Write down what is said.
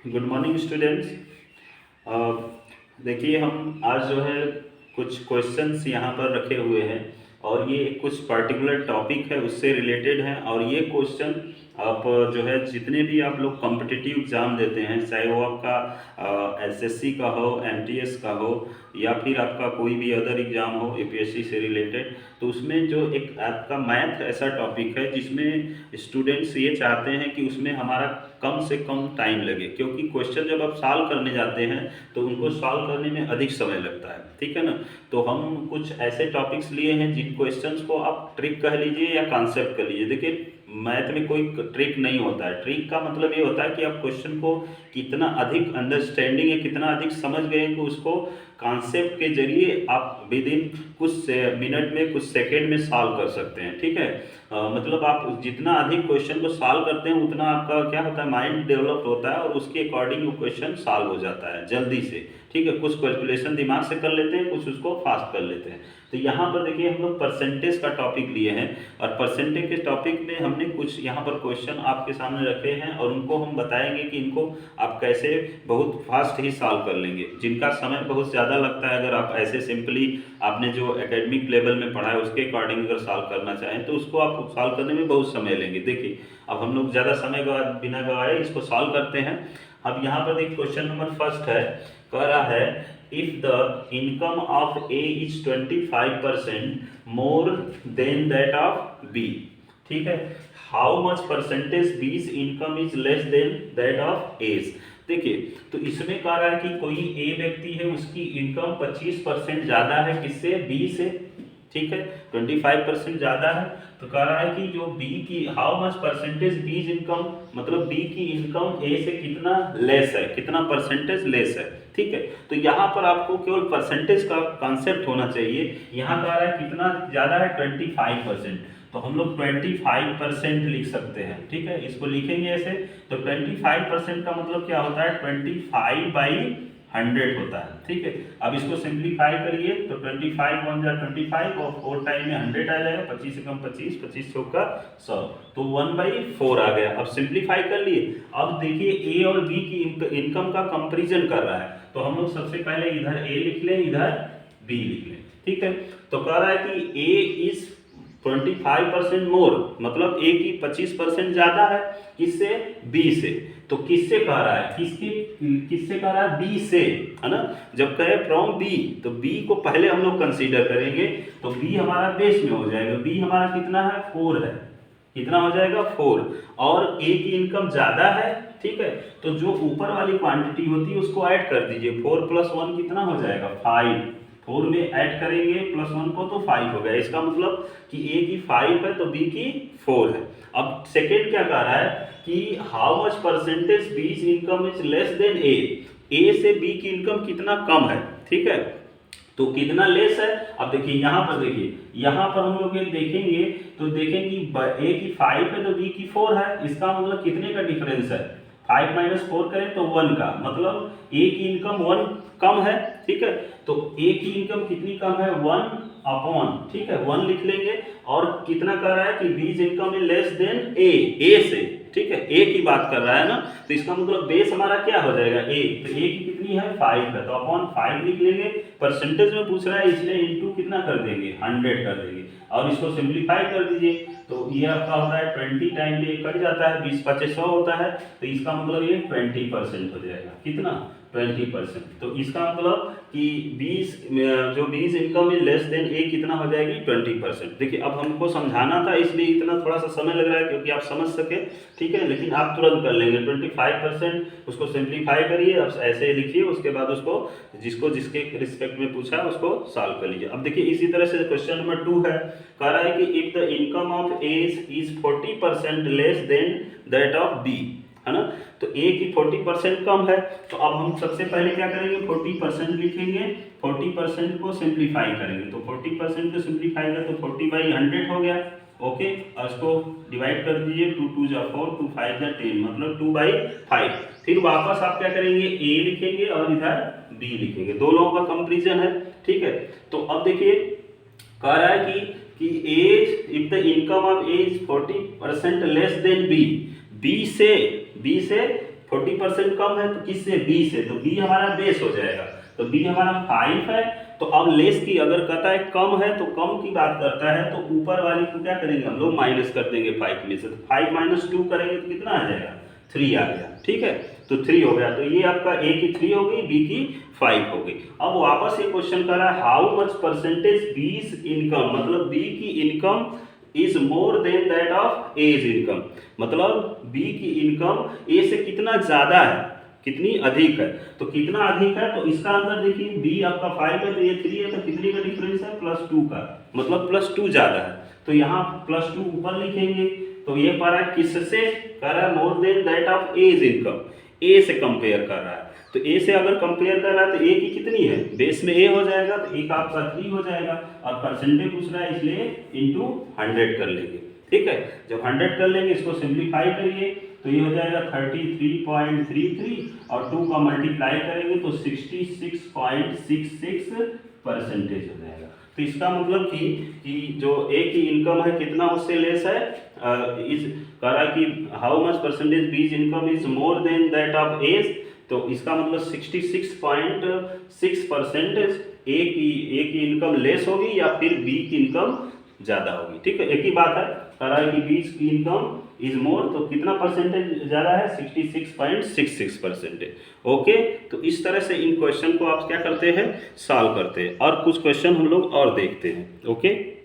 Good morning students. देखिए हम आज जो है कुछ क्वेश्चंस यहाँ पर रखे हुए हैं और ये कुछ पर्टिकुलर टॉपिक है उससे रिलेटेड हैं। और ये क्वेश्चन आप जो है जितने भी आप लोग कॉम्पिटिटिव एग्ज़ाम देते हैं, चाहे वो आपका एसएससी का हो, एमटीएस का हो, या फिर आपका कोई भी अदर एग्ज़ाम हो यूपीएससी से रिलेटेड, तो उसमें जो एक आपका मैथ ऐसा टॉपिक है जिसमें स्टूडेंट्स ये चाहते हैं कि उसमें हमारा कम से कम टाइम लगे, क्योंकि क्वेश्चन जब आप सॉल्व करने जाते हैं तो उनको सॉल्व करने में अधिक समय लगता है। ठीक है ना। तो हम कुछ ऐसे टॉपिक्स लिए हैं जिन क्वेश्चंस को आप ट्रिक कह लीजिए या कॉन्सेप्ट कह लीजिए। देखिए मैथ में कोई ट्रिक नहीं होता है। ट्रिक का मतलब ये होता है कि आप क्वेश्चन को कितना अधिक अंडरस्टैंडिंग है, कितना अधिक समझ गए कि उसको कॉन्सेप्ट के जरिए आप विद इन कुछ मिनट में, कुछ सेकेंड में सॉल्व कर सकते हैं। ठीक है। मतलब आप जितना अधिक क्वेश्चन को सॉल्व करते हैं उतना आपका क्या होता है, माइंड डेवलप होता है और उसके अकॉर्डिंग वो क्वेश्चन सॉल्व हो जाता है जल्दी से। ठीक है। कुछ कैलकुलेशन दिमाग से कर लेते हैं, कुछ उसको फास्ट कर लेते हैं। तो यहाँ पर देखिए हम लोग परसेंटेज का टॉपिक लिए हैं और परसेंटेज के टॉपिक में हमने कुछ यहाँ पर क्वेश्चन आपके सामने रखे हैं और उनको हम बताएंगे कि इनको आप कैसे बहुत फास्ट ही सॉल्व कर लेंगे, जिनका समय बहुत ज़्यादा लगता है। अगर आप ऐसे सिंपली आपने जो एकेडमिक लेवल में पढ़ा है उसके अकॉर्डिंग अगर सॉल्व करना चाहें तो उसको आप सॉल्व करने में बहुत समय लेंगे। देखिए अब हम लोग ज़्यादा समय बिना गवाए इसको सॉल्व करते हैं। अब यहाँ पर देखिए क्वेश्चन नंबर फर्स्ट है, कह रहा है if the income of A is 25% more than that of B, ठीक है, how much percentage B's income is less than that of A's। देखिए तो इसमें कह रहा है कि कोई ए व्यक्ति है उसकी इनकम 25% ज़्यादा है किससे, बी से। ठीक है, 25% ज़्यादा है तो कह रहा है कि जो बी की how much percentage B's income, मतलब बी की इनकम ए से कितना लेस है, कितना परसेंटेज लेस है। ठीक है। तो यहाँ पर आपको केवल परसेंटेज का कॉन्सेप्ट होना चाहिए। यहाँ कह रहा है कितना ज़्यादा है, 25%। तो हम लोग 25% लिख सकते हैं। ठीक है, इसको लिखेंगे ऐसे। तो 25% का मतलब क्या होता है, 25/100 होता है। ठीक है। अब इसको सिंप्लीफाई करिए तो 25 1 जा 25 और 4 टाइम में 100 आ जाएगा, 25 से कम 25, 25 चौका 100, तो 1/4 आ गया। अब सिंप्लीफाई कर लिए। अब देखिए ए और बी की इनकम का कंपैरिजन कर रहा है, तो हम लोग सबसे पहले इधर ए लिख लें, इधर बी लिख लें। ठीक है। तो कह रहा है कि ए इज 25% मोर, मतलब ए की 25% ज्यादा है किससे, बी से। तो किससे कह रहा है, किससे कह रहा है, बी से, है ना। जब कहे फ्रॉम बी तो बी को पहले हम लोग कंसीडर करेंगे, तो बी हमारा बेस में हो जाएगा। बी हमारा कितना है, 4 है। कितना हो जाएगा, 4। और ए की इनकम ज्यादा है। ठीक है। तो जो ऊपर वाली क्वांटिटी होती है उसको ऐड कर दीजिए। 4 + 1 कितना हो जाएगा, 5। 4 में ऐड करेंगे +1 को तो 5 हो गया। इसका मतलब कि ए की 5 है तो बी की 4 है। अब सेकेंड क्या कह रहा है कि how much percentage B's income is less than A से बी की इनकम कितना कम है। ठीक है। तो कितना लेस है। अब देखिए यहाँ पर, देखिए यहाँ पर हम लोग देखेंगे तो देखेंगे ए की 5 है तो बी की 4 है। इसका मतलब कितने का डिफरेंस है, 5 - 4 करें तो 1 का, मतलब ए की इनकम 1 कम है। ठीक है। तो ए की इनकम कितनी कम है, 1/, ठीक है, 1 लिख लेंगे। और कितना कर रहा है कि B's income is less than A से। ठीक है, ए की बात कर रहा है ना, तो इसका मतलब बेस हमारा क्या हो जाएगा, ए। तो ए की कितनी है, 5 है, तो अपॉन 5 लिख लेंगे। परसेंटेज में पूछ रहा है इसलिए इंटू कितना कर देंगे, 100 कर देंगे। और इसको सिंप्लीफाई कर दीजिए तो ये आपका होता है 20 टाइम ये कट जाता है, 20 × 5 = 100 होता है। तो इसका मतलब ये 20% हो जाएगा। कितना, 20%। तो इसका मतलब कि 20 जो 20 इनकम इज लेस देन ए कितना हो जाएगी, 20%। देखिए अब हमको समझाना था इसलिए इतना थोड़ा सा समय लग रहा है क्योंकि आप समझ सके। ठीक है, लेकिन आप तुरंत कर लेंगे। 25% उसको सिंप्लीफाई करिए, अब ऐसे लिखिए, उसके बाद उसको जिसको जिसके रिस्पेक्ट में पूछा है उसको सॉल्व कर लीजिए। अब देखिए इसी तरह से क्वेश्चन नंबर 2 है, कह रहा है कि if the income of A is 40% less than that of B, है ना। तो ए की 40% कम है, तो अब हम सबसे पहले क्या करेंगे, 40% लिखेंगे। 40% को सिंप्लीफाई करेंगे तो 40% को सिंप्लीफाई करें तो 40/100 हो गया। ओके, और इसको डिवाइड कर दीजिए, 2 × 2 = 4, 2 × 5 = 10, मतलब 2/5। फिर वापस आप क्या करेंगे, ए लिखेंगे और इधर बी लिखेंगे, दोनों का कंपेरिजन है। ठीक है। तो अब देखिए कह रहा है कि as if the income of A is 40% less than B, B से 40% कम है तो किससे, बी से, तो बी हमारा बेस हो जाएगा, तो बी हमारा 5 है। तो अब लेस की अगर कहता है कम है तो कम की बात करता है तो ऊपर वाली को क्या करेंगे हम लोग, माइनस कर देंगे 5 में से, तो 5 माइनस 2 करेंगे तो कितना आ जाएगा, 3 आ गया। ठीक है, तो 3 हो गया, तो ये आपका ए की 3 हो गई, बी की 5 हो गई। अब वापस ये क्वेश्चन कर रहा है how much percentage B's income, मतलब बी की income is more than that of A's income, मतलब बी की इनकम ए से कितना ज्यादा है, कितनी अधिक है। तो कितना अधिक है, तो इसका आंसर देखिए, बी आपका 5 है तो ये 3 है, तो कितनी का डिफरेंस है, +2 का, मतलब +2 ज्यादा है, तो यहाँ +2 ऊपर लिखेंगे। तो ये पा रहा है किससे, कह रहा है more than that of A's income, A से कंपेयर कर रहा है। तो ए से अगर कंपेयर कर रहा है तो ए की कितनी है, बेस में ए हो जाएगा, तो ए का आपका 3 हो जाएगा, और परसेंटेज पूछ रहा है इसलिए इंटू 100 कर लेंगे। ठीक है, जब 100 कर लेंगे, इसको सिंप्लीफाई करिए तो ये हो जाएगा 33.33, और 2 का मल्टीप्लाई करेंगे तो 66.66% हो जाएगा। तो इसका मतलब कि जो ए की इनकम है कितना उससे लेस है, इस कह रहा है कि how much percentage B's income is more than that of A's, तो इसका मतलब 66.6% ए की इनकम लेस होगी या फिर बी की इनकम ज़्यादा होगी। ठीक है, एक ही बात है, कह रहा है कि बी की इनकम इज मोर, तो कितना परसेंटेज ज़्यादा है, 66.66%। ओके, तो इस तरह से इन क्वेश्चन को आप क्या करते हैं, सॉल्व करते हैं, और कुछ क्वेश्चन हम लोग और देखते हैं। ओके।